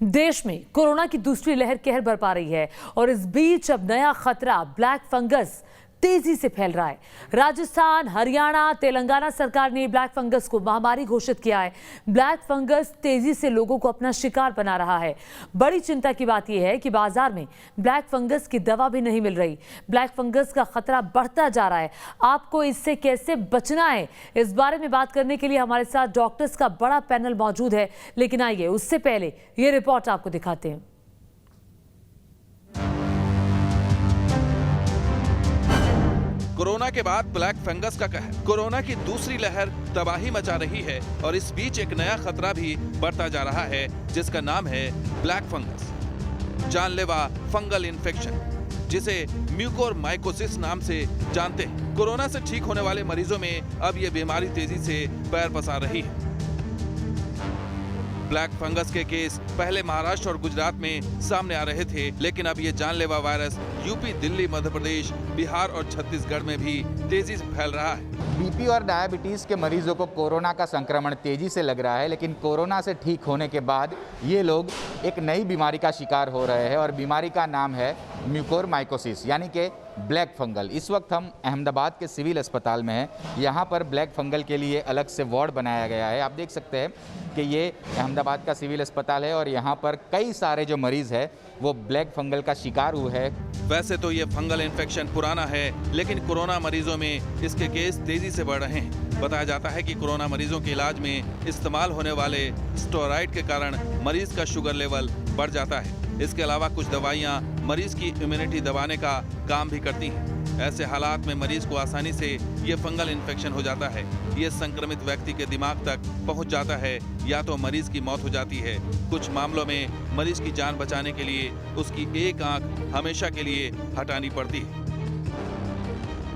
देश में कोरोना की दूसरी लहर कहर बरपा रही है और इस बीच अब नया खतरा ब्लैक फंगस तेजी से फैल रहा है। राजस्थान, हरियाणा, तेलंगाना सरकार ने ब्लैक फंगस को महामारी घोषित किया है। ब्लैक फंगस तेजी से लोगों को अपना शिकार बना रहा है। बड़ी चिंता की बात यह है कि बाजार में ब्लैक फंगस की दवा भी नहीं मिल रही। ब्लैक फंगस का खतरा बढ़ता जा रहा है। आपको इससे कैसे बचना है, इस बारे में बात करने के लिए हमारे साथ डॉक्टर्स का बड़ा पैनल मौजूद है। लेकिन आइए उससे पहले ये रिपोर्ट आपको दिखाते हैं। कोरोना के बाद ब्लैक फंगस का कहर, कोरोना की दूसरी लहर तबाही मचा रही है और इस बीच एक नया खतरा भी बढ़ता जा रहा है जिसका नाम है ब्लैक फंगस, जानलेवा फंगल इन्फेक्शन, जिसे म्यूकोरमाइकोसिस नाम से जानते हैं। कोरोना से ठीक होने वाले मरीजों में अब ये बीमारी तेजी से पैर पसार रही है। ब्लैक फंगस के केस पहले महाराष्ट्र और गुजरात में सामने आ रहे थे, लेकिन अब ये जानलेवा वायरस यूपी, दिल्ली, मध्य प्रदेश, बिहार और छत्तीसगढ़ में भी तेजी से फैल रहा है। बीपी और डायबिटीज के मरीजों को कोरोना का संक्रमण तेजी से लग रहा है, लेकिन कोरोना से ठीक होने के बाद ये लोग एक नई बीमारी का शिकार हो रहे हैं और बीमारी का नाम है म्यूकोरमाइकोसिस यानी कि ब्लैक फंगल। इस वक्त हम अहमदाबाद के सिविल अस्पताल में हैं। यहाँ पर ब्लैक फंगल के लिए अलग से वार्ड बनाया गया है। आप देख सकते हैं कि ये अहमदाबाद का सिविल अस्पताल है और यहाँ पर कई सारे जो मरीज हैं वो ब्लैक फंगल का शिकार हुए हैं। वैसे तो ये फंगल इन्फेक्शन पुराना है, लेकिन कोरोना मरीजों में इसके केस तेजी से बढ़ रहे हैं। बताया जाता है कि कोरोना मरीजों के इलाज में इस्तेमाल होने वाले स्टेरॉइड के कारण मरीज का शुगर लेवल बढ़ जाता है। इसके अलावा कुछ दवाइयां मरीज की इम्यूनिटी दबाने का काम भी करती हैं। ऐसे हालात में मरीज को आसानी से ये फंगल इन्फेक्शन हो जाता है। ये संक्रमित व्यक्ति के दिमाग तक पहुंच जाता है या तो मरीज की मौत हो जाती है। कुछ मामलों में मरीज की जान बचाने के लिए उसकी एक आंख हमेशा के लिए हटानी पड़ती है।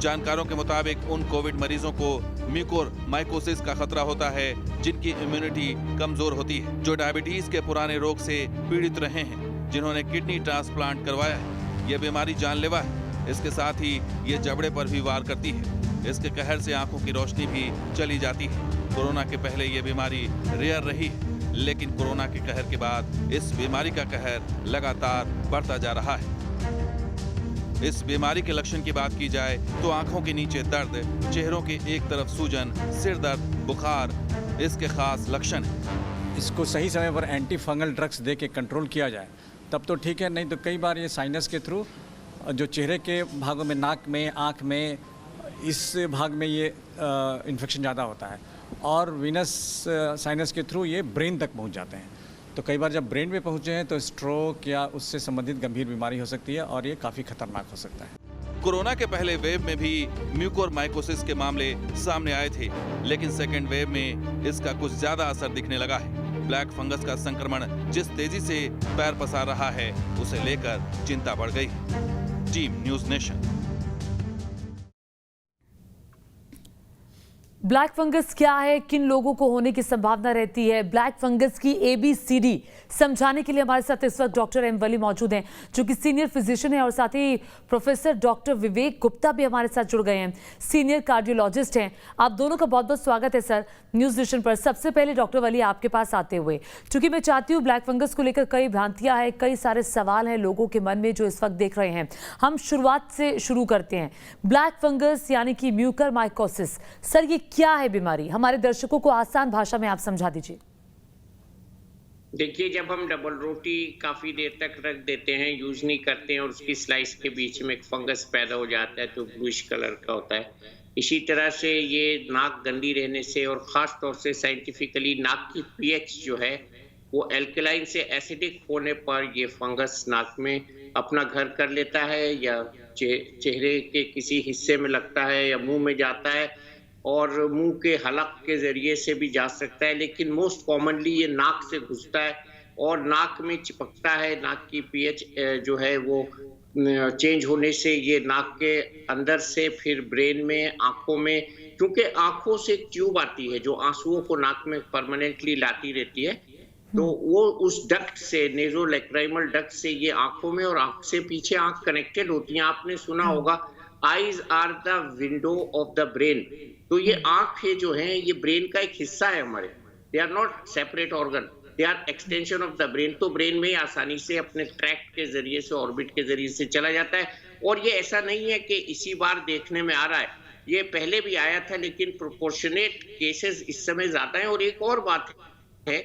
जानकारों के मुताबिक उन कोविड मरीजों को म्यूकोरमाइकोसिस का खतरा होता है जिनकी इम्यूनिटी कमजोर होती है, जो डायबिटीज के पुराने रोग से पीड़ित रहे हैं, जिन्होंने किडनी ट्रांसप्लांट करवाया है। यह बीमारी जानलेवा है। इसके साथ ही ये जबड़े पर भी वार करती है। इसके कहर से आंखों की रोशनी भी चली जाती है। कोरोना के पहले ये बीमारी रेयर रही है, लेकिन कोरोना के कहर के बाद इस बीमारी का कहर लगातार बढ़ता जा रहा है। इस बीमारी के लक्षण की बात की जाए तो आंखों के नीचे दर्द, चेहरों के एक तरफ सूजन, सिर दर्द, बुखार इसके खास लक्षण हैं। इसको सही समय पर एंटी फंगल ड्रग्स दे के कंट्रोल किया जाए तब तो ठीक है, नहीं तो कई बार ये साइनस के थ्रू जो चेहरे के भागों में, नाक में, आँख में, इस भाग में ये इन्फेक्शन ज़्यादा होता है और वीनस साइनस के थ्रू ये ब्रेन तक पहुंच जाते हैं। तो कई बार जब ब्रेन में पहुंचे हैं तो स्ट्रोक या उससे संबंधित गंभीर बीमारी हो सकती है और ये काफ़ी खतरनाक हो सकता है। कोरोना के पहले वेव में भी म्यूकोरमाइकोसिस के मामले सामने आए थे, लेकिन सेकेंड वेव में इसका कुछ ज्यादा असर दिखने लगा है। ब्लैक फंगस का संक्रमण जिस तेजी से पैर पसार रहा है, उसे लेकर चिंता बढ़ गई। Team news nation. Black fungus क्या है, किन लोगों को होने की संभावना रहती है, ब्लैक फंगस की ABCD समझाने के लिए हमारे साथ इस वक्त डॉक्टर एम वली मौजूद हैं, जो कि सीनियर फिजिशियन है, और साथ ही प्रोफेसर डॉक्टर विवेक गुप्ता भी हमारे साथ जुड़ गए हैं, सीनियर कार्डियोलॉजिस्ट हैं। आप दोनों का बहुत बहुत स्वागत है सर न्यूज़ नेशन पर। सबसे पहले डॉक्टर वली आपके पास आते हुए, क्योंकि मैं चाहती हूँ ब्लैक फंगस को लेकर कई भ्रांतियाँ हैं, कई सारे सवाल हैं लोगों के मन में जो इस वक्त देख रहे हैं। हम शुरुआत से शुरू करते हैं। ब्लैक फंगस यानी कि म्यूकोरमाइकोसिस, सर ये क्या है बीमारी? हमारे दर्शकों को आसान भाषा में आप समझा दीजिए। देखिए, जब हम डबल रोटी काफ़ी देर तक रख देते हैं, यूज़ नहीं करते हैं और उसकी स्लाइस के बीच में एक फंगस पैदा हो जाता है तो ब्लूइश कलर का होता है। इसी तरह से ये नाक गंदी रहने से और ख़ास तौर से साइंटिफिकली नाक की pH जो है वो एल्कलाइन से एसिडिक होने पर ये फंगस नाक में अपना घर कर लेता है या चेहरे के किसी हिस्से में लगता है या मुंह में जाता है और मुंह के हलक के ज़रिए से भी जा सकता है, लेकिन मोस्ट कॉमनली ये नाक से घुसता है और नाक में चिपकता है। नाक की pH जो है वो चेंज होने से ये नाक के अंदर से फिर ब्रेन में, आँखों में, क्योंकि आँखों से एक ट्यूब आती है जो आंसुओं को नाक में परमानेंटली लाती रहती है, तो वो उस डक्ट से, नेज़ोलैक्राइमल डक्ट से ये आँखों में और आँख से पीछे आँख कनेक्टेड होती हैं। आपने सुना होगा eyes are the window of the brain. तो ये आँखें जो हैं ये ब्रेन का एक हिस्सा है हमारे, they are not separate organ. They are extension of the brain, तो ब्रेन में आसानी से अपने ट्रैक्ट के जरिए से, ऑर्बिट के जरिए से चला जाता है। और ये ऐसा नहीं है कि इसी बार देखने में आ रहा है, ये पहले भी आया था, लेकिन प्रोपोर्शनेट केसेस इस समय ज्यादा है। और एक और बात है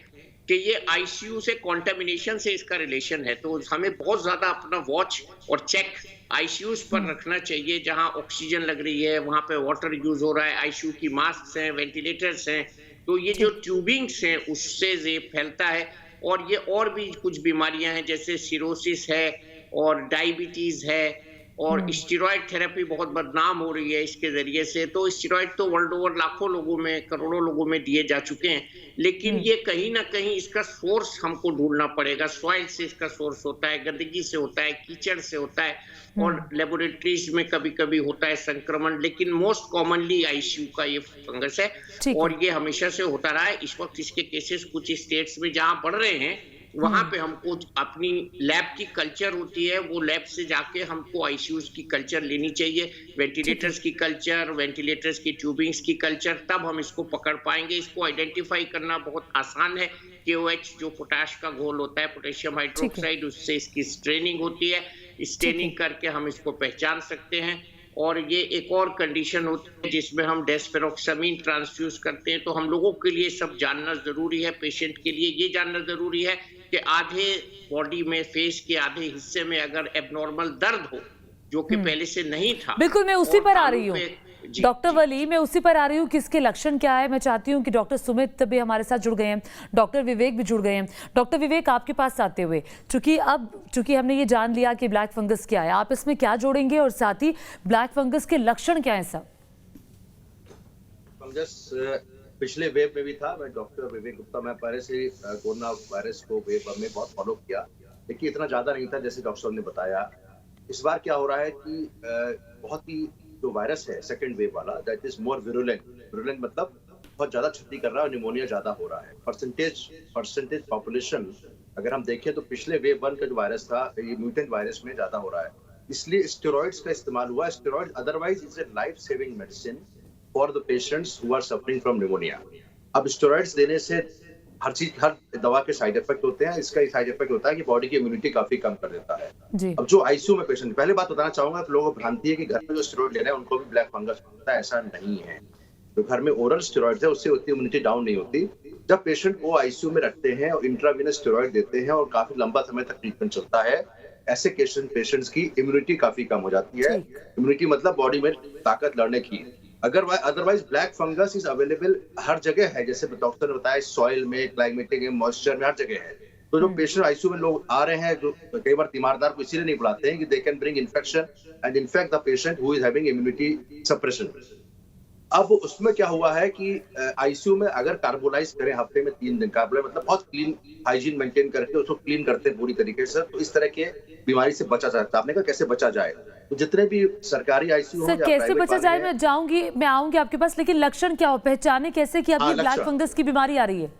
कि ये आईसीयू से कॉन्टेमिनेशन से इसका रिलेशन है, तो हमें बहुत ज्यादा अपना वॉच और चेक आईसीयूज पर रखना चाहिए। जहां ऑक्सीजन लग रही है वहां पे वाटर यूज हो रहा है, आईसीयू की मास्क हैं, वेंटिलेटर्स हैं, तो ये जो ट्यूबिंग्स हैं उससे ये फैलता है। और ये और भी कुछ बीमारियां हैं जैसे सिरोसिस है और डायबिटीज है, और स्टेरॉइड थेरेपी बहुत बदनाम हो रही है इसके जरिए से। तो स्टेरॉइड तो वर्ल्ड ओवर लाखों लोगों में, करोड़ों लोगों में दिए जा चुके हैं, लेकिन ये कहीं ना कहीं इसका सोर्स हमको ढूंढना पड़ेगा। सॉइल से इसका सोर्स होता है, गंदगी से होता है, कीचड़ से होता है, और लेबोरेटरीज में कभी कभी होता है संक्रमण, लेकिन मोस्ट कॉमनली आईसीयू का ये फंगस है और ये हमेशा से होता रहा है। इस वक्त इसके केसेस कुछ स्टेट्स में जहां बढ़ रहे हैं वहां पे हमको अपनी लैब की कल्चर होती है, वो लैब से जाके हमको आईसीयूज की कल्चर लेनी चाहिए, वेंटिलेटर्स की कल्चर, वेंटिलेटर्स की ट्यूबिंग्स की कल्चर, तब हम इसको पकड़ पाएंगे। इसको आइडेंटिफाई करना बहुत आसान है। KOH जो पोटाश का घोल होता है, पोटेशियम हाइड्रोक्साइड, उससे इसकी स्ट्रेनिंग होती है, स्ट्रेनिंग करके हम इसको पहचान सकते हैं। और ये एक और कंडीशन होती है जिसमें हम डेस्पेरोक्सामिन ट्रांसफ्यूज करते हैं। तो हम लोगों के लिए सब जानना जरूरी है, पेशेंट के लिए ये जानना जरूरी है कि आधे बॉडी में, फेस के आधे हिस्से में अगर एबनॉर्मल दर्द हो जो कि पहले से नहीं था। बिल्कुल, मैं उसी पर आ रही हूँ डॉक्टर वली, मैं उसी पर आ रही हूँ कि इसके लक्षण क्या है। मैं चाहती हूँ कि डॉक्टर सुमित भी हमारे साथ जुड़ गए हैं, डॉक्टर विवेक भी जुड़ गए हैं। डॉक्टर विवेक, आपके पास आते हुए, चूंकि हमने ये जान लिया कि ब्लैक फंगस क्या है, आप इसमें क्या जोड़ेंगे और साथ ही ब्लैक फंगस के लक्षण क्या है सब? फंगस पिछले वेव में भी था। मैं डॉक्टर विवेक गुप्ता, मैं पहले से कोरोना वायरस को वेव में बहुत फॉलो किया, लेकिन इतना ज्यादा नहीं था जैसे डॉक्टर साहब ने बताया। इस बार क्या हो रहा है कि बहुत ही जो वायरस है सेकंड वेव वाला, दैट इज मोर विरुलेंट मतलब बहुत ज्यादा क्षति कर रहा है और निमोनिया ज्यादा हो रहा है। परसेंटेज पॉपुलेशन अगर हम देखें तो पिछले वेव 1 का जो वायरस था, ये म्यूटेंट वायरस में ज्यादा हो रहा है, इसलिए स्टेरॉइड्स का इस्तेमाल हुआ। Steroid otherwise is a life saving medicine for the patients who are suffering from pneumonia. अब स्टेरॉइड्स देने से हर दवा के साइड इफेक्ट होते हैं। इसका साइड इफेक्ट होता है कि बॉडी की इम्यूनिटी काफी कम कर देता है। अब जो आईसीयू में पेशेंट, पहले बात बताना चाहूंगा, लोगों को भ्रांति है कि घर में जो स्टेरॉइड ले रहे हैं उनको भी ब्लैक फंगस होता है, ऐसा नहीं है। जो घर में ओरल स्टेरॉइड है उससे उतनी इम्यूनिटी डाउन नहीं होती। जब पेशेंट को आईसीयू में रखते हैं और इंट्रावेनस स्टेरॉइड देते हैं और काफी लंबा समय तक ट्रीटमेंट चलता है, ऐसे पेशेंट्स की इम्यूनिटी काफी कम हो जाती है। इम्यूनिटी मतलब बॉडी में ताकत लड़ने की। Otherwise black fungus is available हर जगह है, जैसे डॉक्टर ने बताया, सॉइल में, क्लाइमेटिक में, मॉइस्चर में, हर जगह है। तो जो पेशेंट आईसीयू में लोग आ रहे हैं, जो कई बार तीमारदार को इसीलिए नहीं बुलाते हैं कि they can bring infection and in fact the patient who is having immunity suppression. अब उसमें क्या हुआ है कि आईसीयू में अगर कार्बोलाइज करें हफ्ते में 3 दिन, कार्बोलाइज मतलब बहुत क्लीन हाइजीन मेंटेन करके उसको क्लीन करते हैं पूरी तरीके से, तो इस तरह के बीमारी से बचा जाता है। आपने कहा कैसे बचा जाए, तो जितने भी सरकारी आईसीयू सर कैसे बचा जाए, मैं आऊंगी आपके पास, लेकिन लक्षण क्या हो, पहचाने कैसे कि अब ये ब्लैक फंगस की बीमारी आ रही है?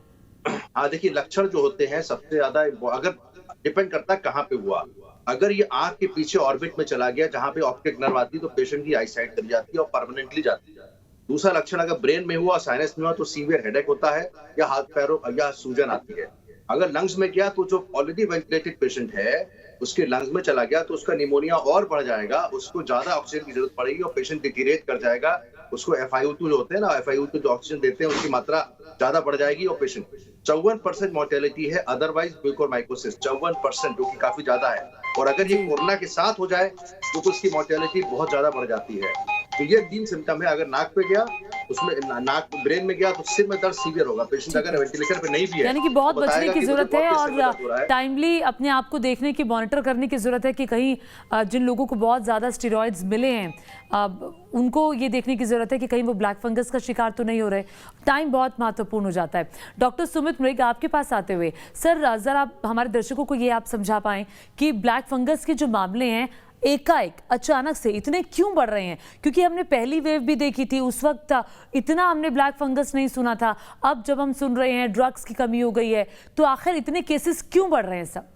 हाँ देखिए, लक्षण जो होते हैं सबसे ज्यादा, अगर डिपेंड करता है कहाँ पे हुआ। अगर ये आंख के पीछे ऑर्बिट में चला गया जहां पे ऑप्टिक नर्व आती है, तो पेशेंट की आई साइट चली जाती है और परमानेंटली जाती है। दूसरा लक्षण अगर ब्रेन में हुआ, साइनस में हुआ, तो सीवियर हेडेक होता है या हाथ पैरों या सूजन आती है। अगर लंग्स में गया तो जो ऑलरेडी वेंटिलेटेड पेशेंट है उसके लंग्स में चला गया तो उसका निमोनिया और बढ़ जाएगा, उसको ज्यादा ऑक्सीजन की जरूरत पड़ेगी और पेशेंट डिटीरिएट कर जाएगा। उसको FiO2 जो होते हैं ना, FiO2 जो ऑक्सीजन देते हैं उसकी मात्रा ज्यादा बढ़ जाएगी और पेशेंट 54% मोर्टेलिटी है अदरवाइज म्यूकोरमाइकोसिस, 54%, जो कि काफी ज्यादा है। और अगर ये कोरोना के साथ हो जाए तो उसकी मोर्टेलिटी बहुत ज्यादा बढ़ जाती है। तो ये 3 सिम्टम है। अगर नाक पे गया, उसमें नाक ब्रेन में गया तो सिर में दर्द सीवियर होगा। पेशेंट अगर वेंटिलेटर पे नहीं भी है, यानी कि बहुत बचने की जरूरत है और टाइमली अपने आप को देखने की, मॉनिटर करने की जरूरत है कि कहीं जिन लोगों को बहुत ज्यादा स्टेरॉइड्स मिले हैं उनको ये देखने की जरूरत है कि कहीं वो ब्लैक फंगस का शिकार तो नहीं हो रहे। टाइम बहुत महत्वपूर्ण हो जाता है। डॉक्टर सुमित मृग, आपके पास आते हुए सर, जरा हमारे दर्शकों को ये आप समझा पाएं कि ब्लैक फंगस के जो मामले हैं एकाएक अचानक से इतने क्यों बढ़ रहे हैं? क्योंकि हमने पहली वेव भी देखी थी, उस वक्त इतना हमने ब्लैक फंगस नहीं सुना था। अब जब हम सुन रहे हैं ड्रग्स की कमी हो गई है, तो आखिर इतने केसेस क्यों बढ़ रहे हैं सब?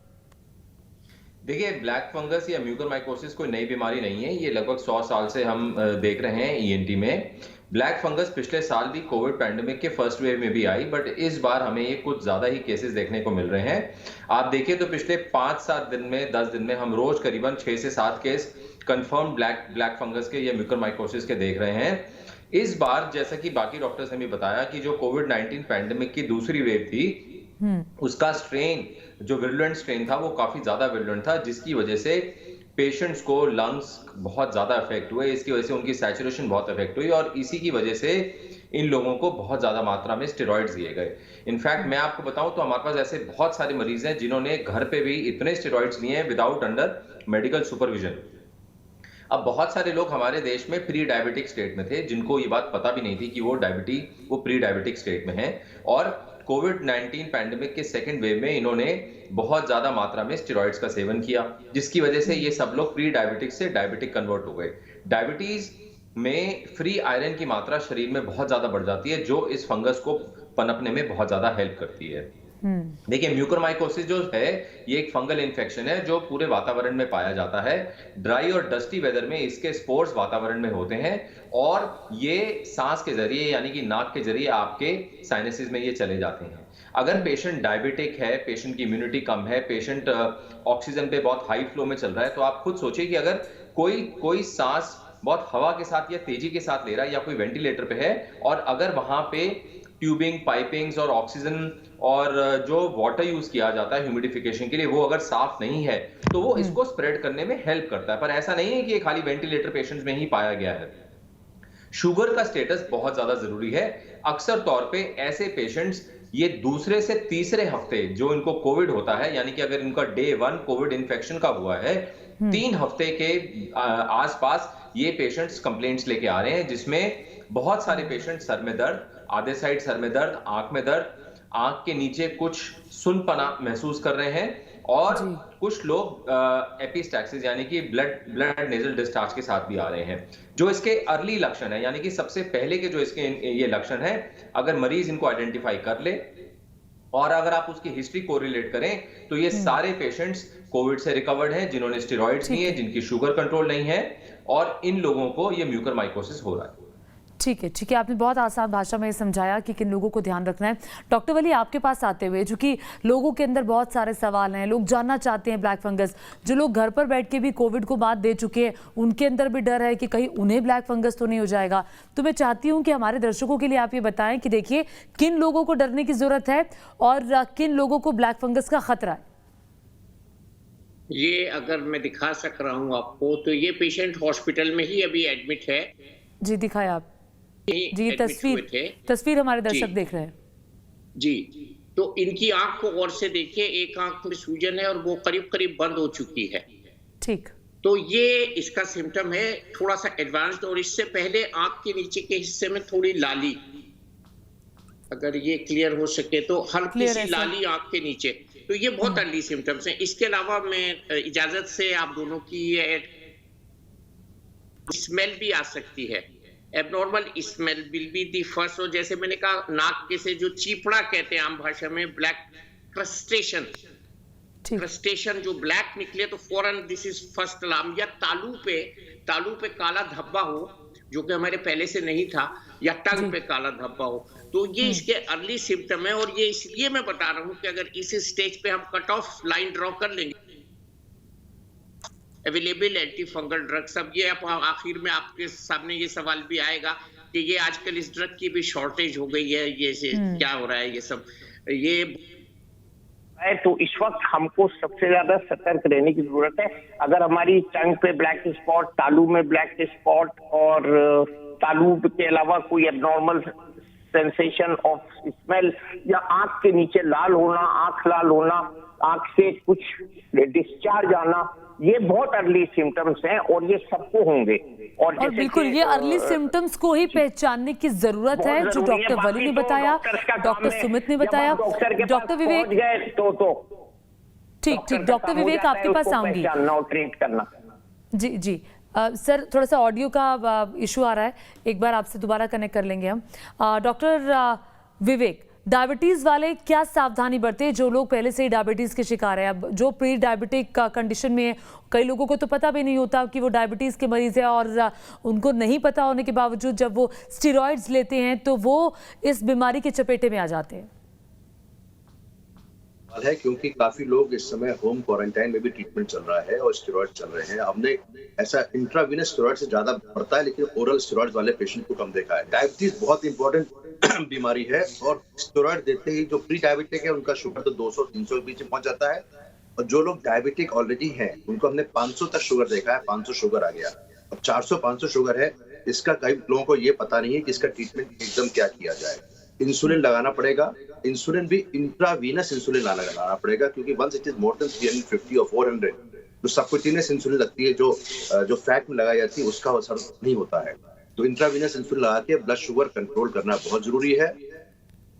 देखिए, ब्लैक फंगस या म्यूकरमाइकोसिस कोई नई बीमारी नहीं है। ये लगभग 100 साल से हम देख रहे हैं ईएनटी में। ब्लैक फंगस पिछले साल भी कोविड पैंडेमिक के फर्स्ट वेव में भी आई, बट इस बार हमें ये कुछ ज्यादा ही केसेस देखने को मिल रहे हैं। आप देखिए तो पिछले 5-7 दिन में, 10 दिन में हम रोज करीबन 6 से 7 केस कंफर्म ब्लैक फंगस के या म्यूकरमाइकोसिस के देख रहे हैं। इस बार जैसा कि बाकी डॉक्टर्स ने भी बताया कि जो कोविड-19 पैंडेमिक की दूसरी वेव थी, उसका स्ट्रेन, जो विरुलेंट स्ट्रेन था, वो काफी ज्यादा विरुलेंट था, जिसकी वजह से पेशेंट्स को लंग्स बहुत ज्यादा इफेक्ट हुए। इसकी वजह से उनकी सैचुरेशन बहुत इफेक्ट हुई और इसी की वजह से इन लोगों को बहुत ज्यादा मात्रा में स्टेरॉइड्स दिए गए। इनफैक्ट मैं आपको बताऊं तो हमारे पास ऐसे बहुत सारे मरीज हैं जिन्होंने घर पे भी इतने स्टेरॉइड्स लिए हैं विदाउट अंडर मेडिकल सुपरविजन। अब बहुत सारे लोग हमारे देश में प्री डायबिटिक स्टेट में थे, जिनको ये बात पता भी नहीं थी कि वो प्री डायबिटिक स्टेट में है, और कोविड-19 पैंडेमिक के सेकंड वेव में इन्होंने बहुत ज्यादा मात्रा में स्टेरॉइड्स का सेवन किया, जिसकी वजह से ये सब लोग प्री डायबिटिक से डायबिटिक कन्वर्ट हो गए। डायबिटीज में फ्री आयरन की मात्रा शरीर में बहुत ज्यादा बढ़ जाती है, जो इस फंगस को पनपने में बहुत ज्यादा हेल्प करती है। देखिए, म्यूकरमाइकोसिस जो है ये एक फंगल इन्फेक्शन है जो पूरे वातावरण में पाया जाता है। ड्राई और डस्टी वेदर में इसके स्पोर्स वातावरण में होते हैं और ये सांस के जरिए यानी कि नाक के जरिए आपके साइनसेस में ये चले जाते हैं। अगर पेशेंट डायबिटिक है, पेशेंट की इम्यूनिटी कम है, पेशेंट ऑक्सीजन पे बहुत हाई फ्लो में चल रहा है, तो आप खुद सोचिए कि अगर कोई सांस बहुत हवा के साथ या तेजी के साथ ले रहा है या कोई वेंटिलेटर पे है, और अगर वहां पे ट्यूबिंग, पाइपिंग्स और ऑक्सीजन और जो वाटर यूज किया जाता है ह्यूमिडिफिकेशन के लिए, वो अगर साफ नहीं है तो वो इसको स्प्रेड करने में हेल्प करता है। पर ऐसा नहीं है कि ये खाली वेंटिलेटर पेशेंट्स में ही पाया गया है। शुगर का स्टेटस बहुत ज्यादा जरूरी है। अक्सर तौर पे ऐसे पेशेंट्स ये दूसरे से तीसरे हफ्ते जो इनको कोविड होता है, यानी कि अगर इनका डे 1 कोविड इन्फेक्शन का हुआ है, 3 हफ्ते के आसपास ये पेशेंट्स कंप्लेंट्स लेके आ रहे हैं, जिसमें बहुत सारे पेशेंट सर में दर्द, आधे साइड सर में दर्द, आंख में दर्द, आंख के नीचे कुछ सुनपना महसूस कर रहे हैं, और कुछ लोग एपिस्टैक्सिस यानी कि ब्लड नेजल डिस्चार्ज के साथ भी आ रहे हैं। जो इसके अर्ली लक्षण है, यानी कि सबसे पहले के जो इसके ये लक्षण है, अगर मरीज इनको आइडेंटिफाई कर ले और अगर आप उसकी हिस्ट्री कोरिलेट करें तो ये सारे पेशेंट्स कोविड से रिकवर्ड हैं, जिन्होंने स्टेरॉइड्स लिए, जिनकी शुगर कंट्रोल नहीं है, और इन लोगों को ये म्यूकरमाइकोसिस हो रहा है। ठीक है, आपने बहुत आसान भाषा में समझाया कि किन लोगों को ध्यान रखना है। डॉक्टर वली, आपके पास आते हुए, चूंकि लोगों के अंदर बहुत सारे सवाल हैं, लोग जानना चाहते हैं ब्लैक फंगस, जो लोग घर पर बैठ के भी कोविड को मात दे चुके हैं, उनके अंदर भी डर है कि कहीं उन्हें ब्लैक फंगस तो नहीं हो जाएगा। तो मैं चाहती हूँ कि हमारे दर्शकों के लिए आप ये बताएं कि देखिए किन लोगों को डरने की जरूरत है और किन लोगों को ब्लैक फंगस का खतरा है। ये अगर मैं दिखा सक रहा हूँ आपको, तो ये पेशेंट हॉस्पिटल में ही अभी एडमिट है। जी दिखाए आप। जी, तस्वीर हमारे दर्शक देख रहे हैं। जी, तो इनकी आंख को गौर से देखिए, एक आंख में सूजन है और वो करीब करीब बंद हो चुकी है। ठीक, तो ये इसका सिम्टम है, थोड़ा सा एडवांस्ड। और इससे पहले आंख के नीचे के हिस्से में थोड़ी लाली, अगर ये क्लियर हो सके तो हल्की सी लाली आंख के नीचे, तो ये बहुत अर्ली सिम्टम्स हैं। इसके अलावा मैं इजाजत से आप दोनों की स्मेल भी आ सकती है, abnormal smell will be the first. और जैसे मैंने कहा, नाक के से जो चीपड़ा कहते हैं आम भाषा में, ब्लैक क्रस्टेशन जो ब्लैक निकले तो फौरन दिस इज फर्स्ट अलार्म। या तालू पे काला धब्बा हो, जो कि हमारे पहले से नहीं था, या टंग पे काला धब्बा हो, तो ये इसके अर्ली सिम्टम है। और ये इसलिए मैं बता रहा हूँ कि अगर इस स्टेज पे हम कट ऑफ लाइन ड्रॉ कर लेंगे, अवेलेबल एंटी फंगल ड्रग्स, अब ये आखिर में आपके सामने ये सवाल भी आएगा कि ये आजकल इस ड्रग की भी शॉर्टेज हो गई है, ये क्या हो रहा है, ये सब ये तो इस वक्त हमको सबसे ज्यादा सतर्क रहने की जरूरत है। अगर हमारी टंग पे ब्लैक स्पॉट, तालू में ब्लैक स्पॉट और तालू के अलावा कोई एबनॉर्मल सेंसेशन ऑफ स्मेल, या आंख के नीचे लाल होना, आंख लाल होना, आंख से कुछ डिस्चार्ज आना, ये बहुत अर्ली सिम्टम्स हैं और ये सबको होंगे। और बिल्कुल ये अर्ली सिम्टम्स को ही पहचानने की जरूरत है, जो डॉक्टर वली ने बताया, डॉक्टर सुमित ने बताया, डॉक्टर विवेक ठीक, डॉक्टर विवेक आपके पास आऊंगी। ट्रीट करना जी सर, थोड़ा सा ऑडियो का इशू आ रहा है, एक बार आपसे दोबारा कनेक्ट कर लेंगे हम। डॉक्टर विवेक, डायबिटीज वाले क्या सावधानी बरतें, जो लोग पहले से ही डायबिटीज के शिकार है? अब जो प्री डायबिटिक कंडीशन में है, कई लोगों को तो पता भी नहीं होता कि वो डायबिटीज के मरीज है, और उनको नहीं पता होने के बावजूद जब वो स्टेरॉइड्स लेते हैं तो वो इस बीमारी के चपेटे में आ जाते हैं। है क्योंकि काफी लोग इस समय होम क्वारंटाइन में भी ट्रीटमेंट चल रहा है और स्टेरॉइड चल रहे हैं। हमने ऐसा इंट्रावीनस स्टेरॉइड से ज्यादा बढ़ता है, लेकिन ओरल स्टेरॉइड वाले पेशेंट को कम देखा है। डायबिटीज बहुत इंपॉर्टेंट बीमारी है और स्टेरॉइड देते ही जो प्री डायबिटिक है उनका शुगर तो 200-300 के बीच में पहुंच जाता है, और जो लोग डायबिटिक ऑलरेडी हैं उनको हमने 500 तक शुगर देखा है। 500 शुगर आ गया, अब 400-500 शुगर है। इसका कई लोगों को ये पता नहीं है कि इसका ट्रीटमेंट एकदम क्या किया जाए। इंसुलिन लगाना पड़ेगा, इंसुलिन भी इंट्रावीनस इंसुलिन लगाना पड़ेगा, क्योंकि once it is more than 350 और 400 जो सबक्यूटेनियस इंसुलिन लगती है, जो फैट में लगाई जाती है, उसका असर नहीं होता है। तो इंट्रावीनस इंसुलिन लगा के ब्लड शुगर कंट्रोल करना बहुत जरूरी है।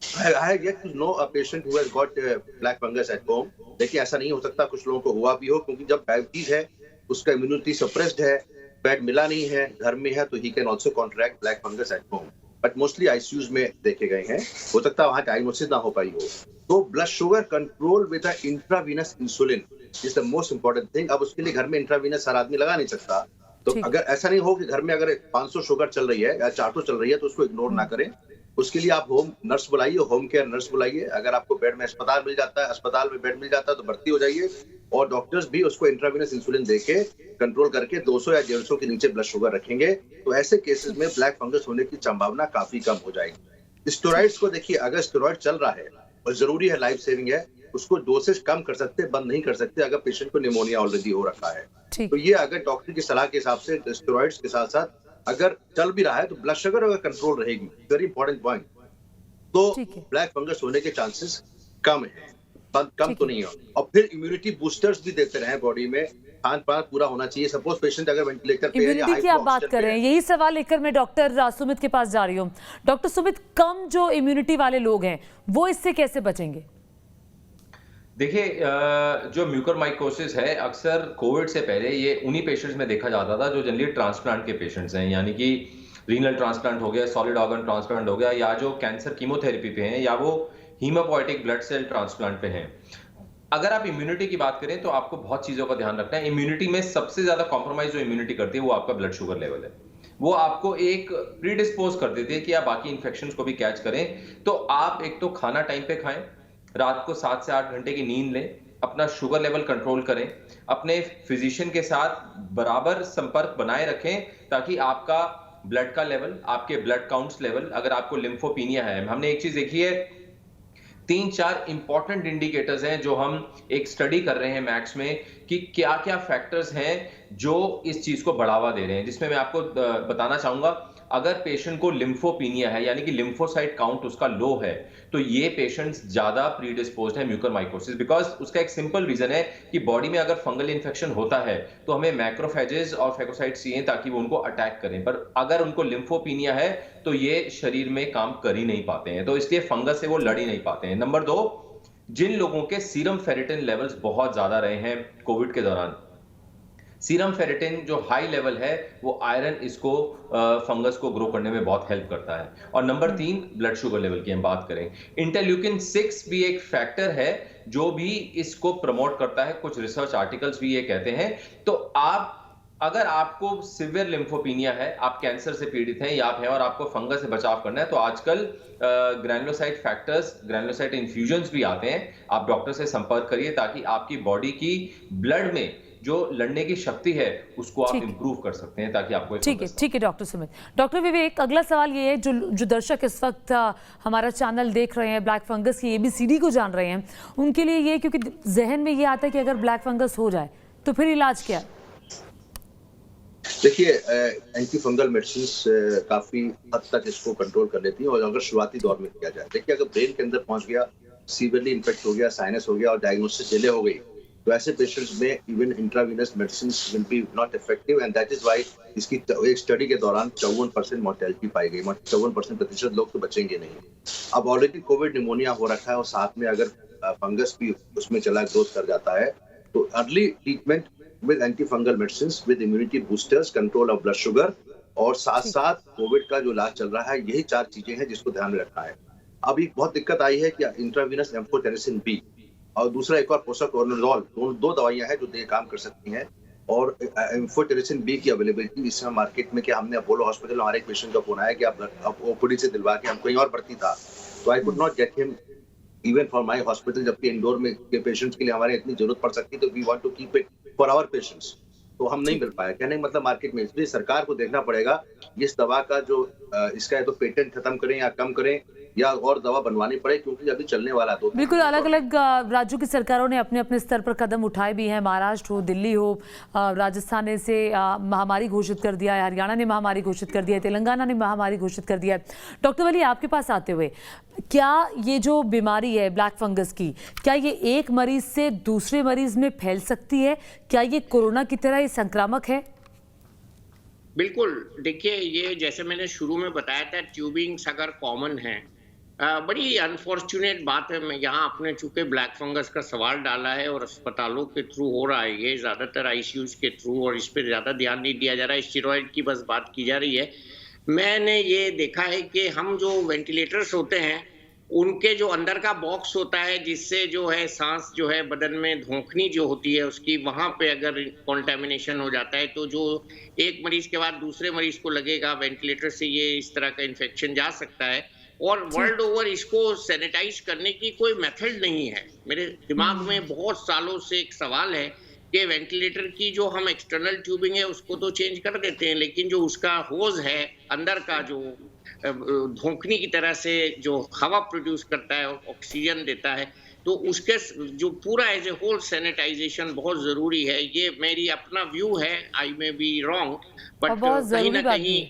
I have yet to know a patient who has got black fungus at home। देखिए ऐसा नहीं हो सकता, कुछ लोगों को हुआ भी हो, क्योंकि जब डायबिटीज है उसका इम्यूनिटी सप्रेस्ड है, बेड मिला नहीं है, घर में है, तो he can also contract black fungus at home. But mostly ICUs में देखे गए हैं, हो सकता है वहां डायग्नोसिस ना हो पाई हो। तो blood sugar control with intravenous insulin is the most important thing. अब उसके लिए घर में इंट्रावीनस हर आदमी लगा नहीं सकता, तो अगर ऐसा नहीं हो कि घर में अगर 500 शुगर चल रही है या 400 चल रही है तो उसको इग्नोर ना करें। उसके लिए आप होम नर्स बुलाइए, होम केयर नर्स बुलाइए। अगर आपको बेड में अस्पताल मिल जाता है, अस्पताल में बेड मिल जाता है तो भर्ती हो जाइए, और डॉक्टर्स भी उसको इंट्रावीनस इंसुलिन देके कंट्रोल करके 200 या 150 के नीचे ब्लड शुगर रखेंगे, तो ऐसे केसेस में ब्लैक फंगस होने की संभावना काफी कम हो जाएगी। स्टेरॉइड्स को देखिए, अगर स्टेरॉइड चल रहा है और जरूरी है, लाइफ सेविंग है, उसको डोसेज कम कर सकते, बंद नहीं कर सकते अगर पेशेंट को निमोनिया ऑलरेडी हो रखा है। तो ये अगर डॉक्टर की सलाह के हिसाब से स्टेरॉइड्स के साथ साथ अगर चल भी रहा है तो ब्लड शुगर अगर कंट्रोल रहेगी, वेरी इंपॉर्टेंट पॉइंट, तो ब्लैक फंगस होने के चांसेस कम है, कम तो नहीं है। और फिर इम्यूनिटी बूस्टर्स भी देते रहे बॉडी में, खान पान पूरा होना चाहिए। सपोज पेशेंट अगर वेंटिलेटर पे है या इम्यूनिटी की आप बात कर रहे हैं, यही सवाल लेकर मैं डॉक्टर सुमित के पास जा रही हूँ। डॉक्टर सुमित, कम जो इम्यूनिटी वाले लोग हैं वो इससे कैसे बचेंगे? देखिए, जो म्यूकरमाइकोसिस है अक्सर कोविड से पहले ये उन्हीं पेशेंट्स में देखा जाता था जो जनरली ट्रांसप्लांट के पेशेंट्स हैं, यानी कि रीनल ट्रांसप्लांट हो गया, सॉलिड ऑर्गन ट्रांसप्लांट हो गया, या जो कैंसर कीमोथेरेपी पे हैं, या वो हीमोपोएटिक ब्लड सेल ट्रांसप्लांट पे हैं। अगर आप इम्यूनिटी की बात करें तो आपको बहुत चीजों का ध्यान रखना है। इम्यूनिटी में सबसे ज्यादा कॉम्प्रोमाइज जो इम्यूनिटी करती है वो आपका ब्लड शुगर लेवल है। वो आपको एक प्रीडिस्पोज कर देती है कि आप बाकी इंफेक्शंस को भी कैच करें। तो आप एक तो खाना टाइम पे खाएं, रात को 7 से 8 घंटे की नींद लें, अपना शुगर लेवल कंट्रोल करें, अपने फिजिशियन के साथ बराबर संपर्क बनाए रखें ताकि आपका ब्लड का लेवल, आपके ब्लड काउंट्स लेवल, अगर आपको लिम्फोपीनिया है, हमने एक चीज देखी है, 3-4 इंपॉर्टेंट इंडिकेटर्स हैं जो हम एक स्टडी कर रहे हैं मैक्स में कि क्या क्या फैक्टर्स हैं जो इस चीज को बढ़ावा दे रहे हैं, जिसमें मैं आपको बताना चाहूंगा। अगर पेशेंट को लिम्फोपीनिया है, यानी कि लिम्फोसाइट काउंट उसका लो है, तो ये पेशेंट्स ज्यादा प्रीडिस्पोज्ड है म्यूकरमाइकोसिस, बिकॉज उसका एक सिंपल रीजन है कि बॉडी में अगर फंगल इन्फेक्शन होता है तो हमें मैक्रोफेजेस और फेगोसाइट्स चाहिए ताकि वो उनको अटैक करें, पर अगर उनको लिम्फोपीनिया है तो ये शरीर में काम कर ही नहीं पाते हैं, तो इसलिए फंगस से वो लड़ ही नहीं पाते हैं। नंबर 2, जिन लोगों के सीरम फेरिटिन लेवल्स बहुत ज्यादा रहे हैं कोविड के दौरान, सीरम फेरिटिन जो हाई लेवल है वो आयरन इसको फंगस को ग्रो करने में बहुत हेल्प करता है। और नंबर 3, ब्लड शुगर लेवल की हम बात करें, इंटरल्यूकिन 6 भी एक फैक्टर है जो भी इसको प्रमोट करता है, कुछ रिसर्च आर्टिकल्स भी ये कहते हैं। तो आप अगर आपको सिवियर लिम्फोपीनिया है, आप कैंसर से पीड़ित हैं या आप हैं और आपको फंगस से बचाव करना है, तो आजकल ग्रैनुलोसाइट फैक्टर्स, ग्रैनुलोसाइट इन्फ्यूजन्स भी आते हैं, आप डॉक्टर से संपर्क करिए ताकि आपकी बॉडी की ब्लड में जो लड़ने की शक्ति है उसको आप इंप्रूव कर सकते हैं ताकि आपको ठीक है डॉक्टर सुमित। डॉक्टर विवेक, अगला सवाल ये है, जो दर्शक इस वक्त हमारा चैनल देख रहे हैं, ब्लैक फंगस की ABCD को जान रहे हैं, उनके लिए ये, क्योंकि जहन में ये आता है कि अगर ब्लैक फंगस हो जाए तो फिर इलाज क्या है? देखिए, एंटी फंगल मेडिसिन काफी हद तक इसको कंट्रोल कर लेती हैं, और अगर शुरुआती दौर में किया जाए, देखिए अगर ब्रेन के अंदर पहुंच गया, सीवियरली इन्फेक्ट हो गया, साइनस हो गया और डायग्नोसिस डिले हो गई, तो ऐसे पेशेंट्स में even intravenous medicine will be not effective, and that is why इसकी एक स्टडी के दौरान 54% मोर्टेलिटी पाई गई। 54% लोग तो बचेंगे नहीं। अब ऑलरेडी कोविड निमोनिया हो रखा है और साथ में अगर फंगस भी उसमें चला ग्रोथ कर जाता है, तो early treatment with anti fungal medicine, with immunity boosters, control of blood sugar, और साथ साथ कोविड का जो इलाज चल रहा है, यही 4 चीजें हैं जिसको ध्यान में रखना है। अभी बहुत दिक्कत आई है कि इंट्रावीनस एम्फोटेरिसिन बी और दूसरा एक और पोसाकोलोनोल, दो दवाइयां हैं जो काम कर सकती हैं। और एम्फोटेरिसिन बी की अवेलेबिलिटी इस समय मार्केट में, कि हमने अपोलो हॉस्पिटल हमारे एक पेशेंट का फोन आया कि आप ओपीडी से दिलवा के, हम कहीं और भर्ती था, तो I could not get him even for my hospital, जबकि इंडोर में के पेशेंट्स के लिए हमारे इतनी जरूरत पड़ सकती है, तो we want to keep it for our patients, तो हम नहीं मिल पाया। कहने का मतलब मार्केट में, इसलिए सरकार को देखना पड़ेगा इस दवा का जो इसका है तो पेटेंट खत्म करें या कम करें या और दवा बनवानी पड़े, क्योंकि अभी चलने वाला तो बिल्कुल अलग अलग राज्यों की सरकारों ने अपने अपने स्तर पर कदम उठाए भी हैं। महाराष्ट्र हो, दिल्ली हो, राजस्थान ने से महामारी घोषित कर दिया है, हरियाणा ने महामारी घोषित कर दिया है, तेलंगाना ने महामारी घोषित कर दिया है। डॉक्टर वली, आपके पास आते हुए, क्या ये जो बीमारी है ब्लैक फंगस की, क्या ये एक मरीज से दूसरे मरीज में फैल सकती है? क्या ये कोरोना की तरह ही संक्रामक है? बिल्कुल, देखिए ये जैसे मैंने शुरू में बताया था, ट्यूबिंग्स अगर कॉमन है, बड़ी अनफॉर्चुनेट बात है। मैं यहाँ आपने चूंकि ब्लैक फंगस का सवाल डाला है और अस्पतालों के थ्रू हो रहा है ये, ज़्यादातर आईसीयूज के थ्रू, और इस पर ज़्यादा ध्यान नहीं दिया जा रहा है, स्टेरॉइड की बस बात की जा रही है। मैंने ये देखा है कि हम जो वेंटिलेटर्स होते हैं उनके जो अंदर का बॉक्स होता है, जिससे जो है सांस जो है बदन में धोखनी जो होती है उसकी, वहां पे अगर कॉन्टेमिनेशन हो जाता है तो जो एक मरीज के बाद दूसरे मरीज को लगेगा, वेंटिलेटर से ये इस तरह का इन्फेक्शन जा सकता है। और वर्ल्ड ओवर इसको सैनिटाइज करने की कोई मेथड नहीं है। मेरे दिमाग में बहुत सालों से एक सवाल है कि वेंटिलेटर की जो हम एक्सटर्नल ट्यूबिंग है उसको तो चेंज कर देते हैं, लेकिन जो उसका होज है अंदर का, जो धोखनी की तरह से जो हवा प्रोड्यूस करता है, ऑक्सीजन देता है, तो उसके जो पूरा एज ए होल सैनिटाइजेशन बहुत जरूरी है। ये मेरी अपना व्यू है, आई मे बी रॉन्ग, बट कहीं ना कहीं,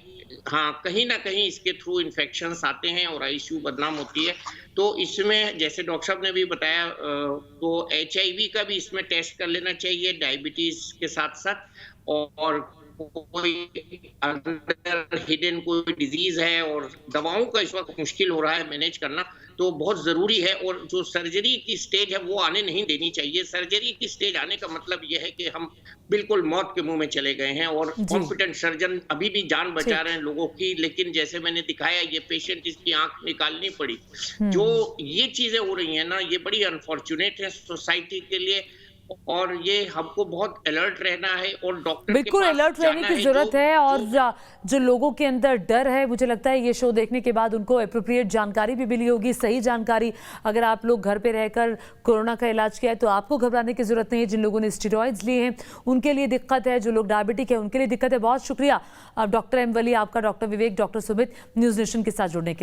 हाँ, कहीं ना कहीं इसके थ्रू इन्फेक्शंस आते हैं और आईसीयू बदनाम होती है। तो इसमें जैसे डॉक्टर साहब ने भी बताया, तो HIV का भी इसमें टेस्ट कर लेना चाहिए डायबिटीज के साथ साथ, और कोई अंदर हिडन कोई डिजीज है और दवाओं का इस वक्त मुश्किल हो रहा है मैनेज करना, तो बहुत जरूरी है। और जो सर्जरी की स्टेज है वो आने नहीं देनी चाहिए। सर्जरी की स्टेज आने का मतलब यह है कि हम बिल्कुल मौत के मुंह में चले गए हैं, और कॉम्पिटेंट सर्जन अभी भी जान बचा रहे हैं लोगों की, लेकिन जैसे मैंने दिखाया ये पेशेंट, इसकी आंख निकालनी पड़ी। जो ये चीजें हो रही है ना, ये बड़ी अनफॉर्चुनेट है सोसाइटी के लिए, और ये हमको बहुत अलर्ट रहना है और डॉक्टर बिल्कुल अलर्ट रहने की जरूरत है। और जो लोगों के अंदर डर है, मुझे लगता है ये शो देखने के बाद उनको एप्रोप्रिएट जानकारी भी मिली होगी, सही जानकारी। अगर आप लोग घर पे रहकर कोरोना का इलाज किया है तो आपको घबराने की जरूरत नहीं है। जिन लोगों ने स्टेरॉइड्स लिए हैं उनके लिए दिक्कत है, जो लोग डायबिटिक है उनके लिए दिक्कत है। बहुत शुक्रिया डॉक्टर एम वली आपका, डॉक्टर विवेक, डॉक्टर सुमित, न्यूज़ नेशन के साथ जुड़ने के लिए।